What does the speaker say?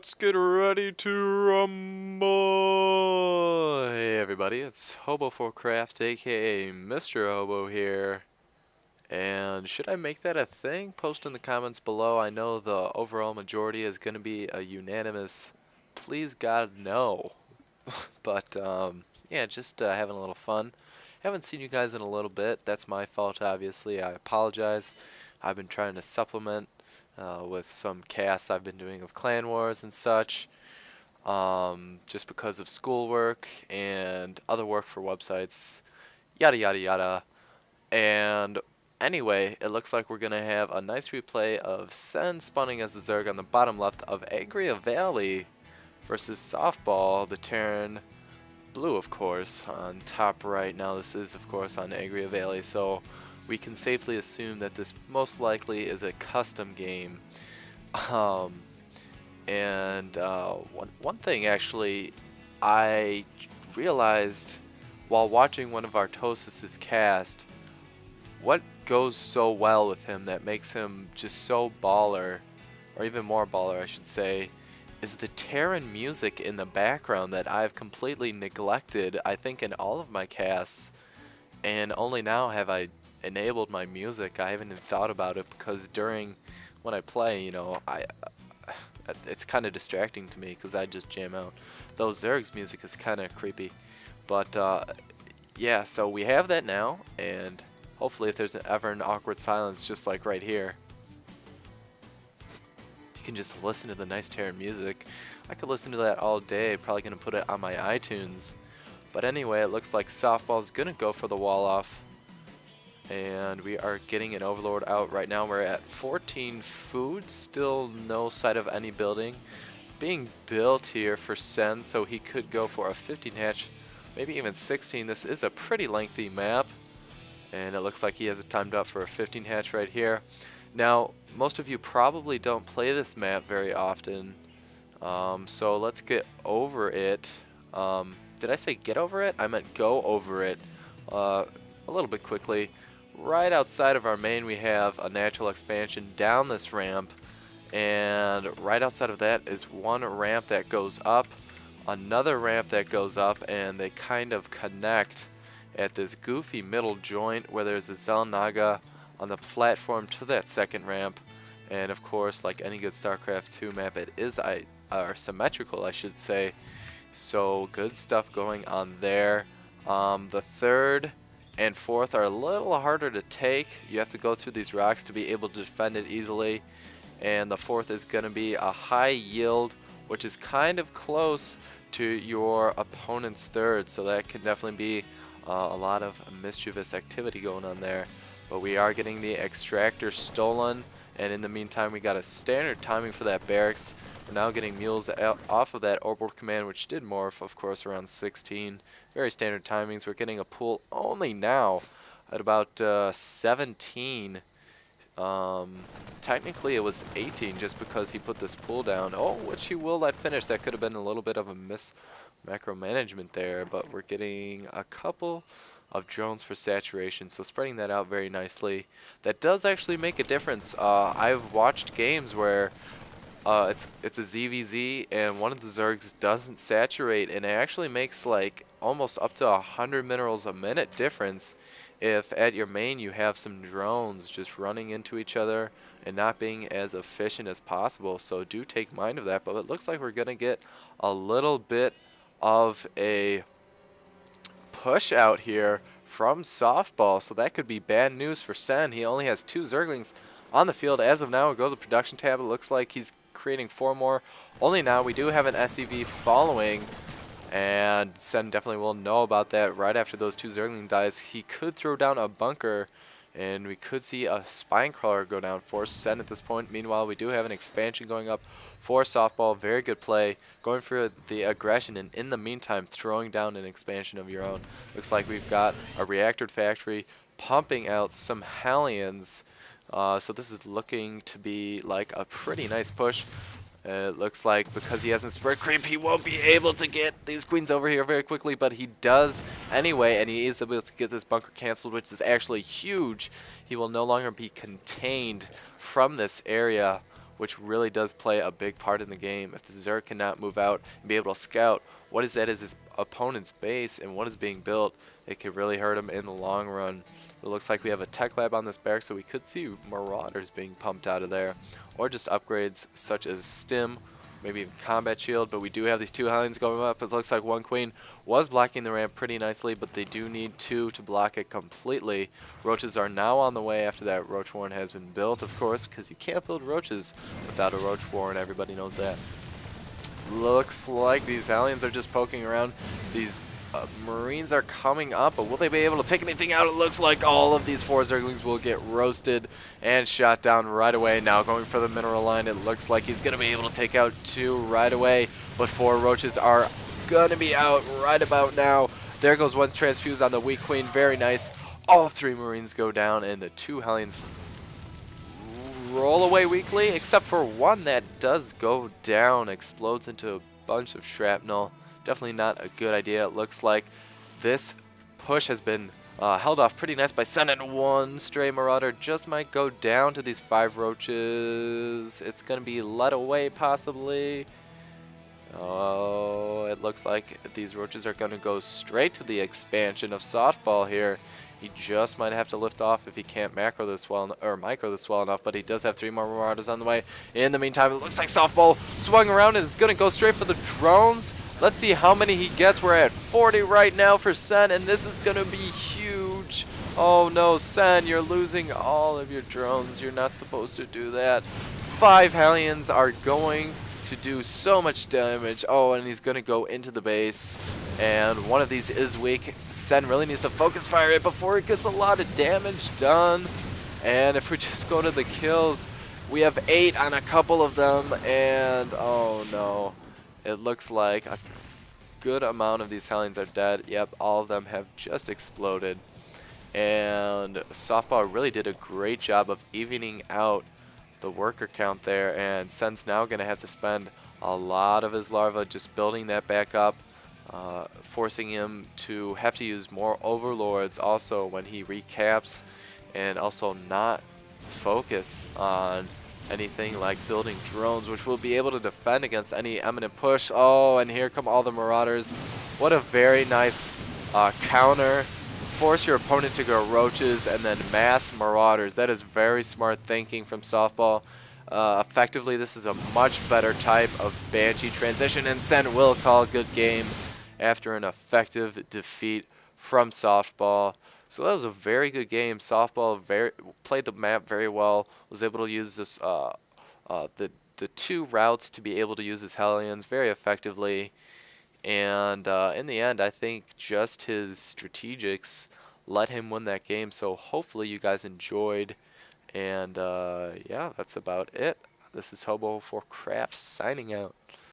Let's get ready to rumble! Hey everybody, it's Hobo4Craft, aka MrHobo here. And should I make that a thing? Post in the comments below. I know the overall majority is going to be a unanimous, please God, no. But yeah, just having a little fun. Haven't seen you guys in a little bit. That's my fault, obviously. I apologize. I've been trying to supplement with some casts I've been doing of Clan Wars and such, just because of schoolwork and other work for websites, yada yada yada. And anyway, it looks like we're going to have a nice replay of Sen spawning as the Zerg on the bottom left of Agria Valley versus Softball, the Terran Blue, of course, on top right. Now this is, of course, on Agria Valley, so we can safely assume that this most likely is a custom game. One thing, actually, I realized while watching one of Artosis's cast, what goes so well with him that makes him just so baller, or even more baller, I should say, is the Terran music in the background that I've completely neglected, I think, in all of my casts. And only now have I enabled my music. I haven't even thought about it because during when I play, you know, it's kind of distracting to me because I just jam out. Though Zerg's music is kind of creepy. But yeah, so we have that now, and hopefully if there's ever an awkward silence just like right here, you can just listen to the nice Terran music. I could listen to that all day, probably going to put it on my iTunes. But anyway, it looks like Softball's going to go for the wall off. And we are getting an Overlord out right now. We're at 14 food, still no sight of any building being built here for Sen, so he could go for a 15 hatch, maybe even 16. This is a pretty lengthy map, and it looks like he has it timed up for a 15 hatch right here. Now, most of you probably don't play this map very often, so let's get over it. Did I say get over it? I meant go over it a little bit quickly. Right outside of our main, we have a natural expansion down this ramp, and right outside of that is one ramp that goes up, another ramp that goes up, and they kind of connect at this goofy middle joint where there's a Zelnaga on the platform to that second ramp. And of course, like any good StarCraft 2 map, it is symmetrical, I should say. So good stuff going on there. The third and fourth are a little harder to take. You have to go through these rocks to be able to defend it easily. And the fourth is going to be a high yield, which is kind of close to your opponent's third. So that can definitely be a lot of mischievous activity going on there. But we are getting the extractor stolen. And in the meantime, we got a standard timing for that barracks. We're now getting mules off of that orbital command, which did morph, of course, around 16. Very standard timings. We're getting a pool only now at about 17. Technically, it was 18 just because he put this pool down. Oh, which he will let finish. That could have been a little bit of a macro management there, but we're getting a couple of drones for saturation, so spreading that out very nicely. That does actually make a difference. I've watched games where it's a ZVZ and one of the Zergs doesn't saturate, and it actually makes like almost up to 100 minerals a minute difference if at your main you have some drones just running into each other and not being as efficient as possible. So do take mind of that. But it looks like we're going to get a little bit of a push out here from Softball, so that could be bad news for Sen. He only has 2 Zerglings on the field as of now. We'll go to the production tab. It looks like he's creating 4 more. Only now. We do have an SEV following, and Sen definitely will know about that right after those 2 Zergling dies. He could throw down a bunker, and we could see a spine crawler go down for Sen at this point. Meanwhile, we do have an expansion going up for Softball. Very good play, going for the aggression, and in the meantime, throwing down an expansion of your own. Looks like we've got a reactor factory pumping out some Hellions. So this is looking to be like a pretty nice push. It looks like because he hasn't spread creep, he won't be able to get these queens over here very quickly, but he does anyway, and he is able to get this bunker canceled, which is actually huge. He will no longer be contained from this area which really does play a big part in the game. If the Zerg cannot move out and be able to scout what is at his opponent's base and what is being built, it could really hurt him in the long run. It looks like we have a tech lab on this barrack, so we could see Marauders being pumped out of there, or just upgrades such as Stim, maybe even Combat Shield, but we do have these 2 Hellions going up. It looks like 1 Queen was blocking the ramp pretty nicely, but they do need 2 to block it completely. Roaches are now on the way after that Roach Warren has been built, of course, because you can't build Roaches without a Roach Warren. Everybody knows that. Looks like these Hellions are just poking around. These Marines are coming up, but will they be able to take anything out? It looks like all of these 4 Zerglings will get roasted and shot down right away. Now going for the mineral line, it looks like he's going to be able to take out 2 right away, but 4 Roaches are going to be out right about now. There goes 1 transfuse on the weak Queen. Very nice. All 3 Marines go down, and the 2 Hellions roll away weakly, except for 1 that does go down, explodes into a bunch of shrapnel. Definitely not a good idea. It looks like this push has been held off pretty nice by Sen, and 1 stray Marauder just might go down to these 5 Roaches. It's going to be led away possibly. Oh, it looks like these Roaches are going to go straight to the expansion of Softball here. He just might have to lift off if he can't macro this well or micro this well enough, but he does have 3 more Marauders on the way. In the meantime, it looks like Softball swung around and is going to go straight for the drones. Let's see how many he gets. We're at 40 right now for Sen, and this is going to be huge. Oh no, Sen, you're losing all of your drones. You're not supposed to do that. 5 Hellions are going to do so much damage. Oh, and he's going to go into the base. And 1 of these is weak. Sen really needs to focus fire it before it gets a lot of damage done. And if we just go to the kills, we have 8 on a couple of them. And oh no, it looks like a good amount of these Hellions are dead. Yep, all of them have just exploded. And Softball really did a great job of evening out the worker count there. And Sen's now going to have to spend a lot of his larva just building that back up. Forcing him to have to use more overlords also when he recaps, and also not focus on anything like building drones, which will be able to defend against any imminent push. Oh, and here come all the Marauders. What a very nice counter. Force your opponent to go Roaches and then mass Marauders. That is very smart thinking from Softball. Effectively, this is a much better type of Banshee transition, and Sen will call a good game after an effective defeat from Softball. So that was a very good game. Softball played the map very well, was able to use this the 2 routes to be able to use his Hellions very effectively. And in the end, I think just his strategics let him win that game. So hopefully you guys enjoyed. And yeah, that's about it. This is Hobo for Craft signing out.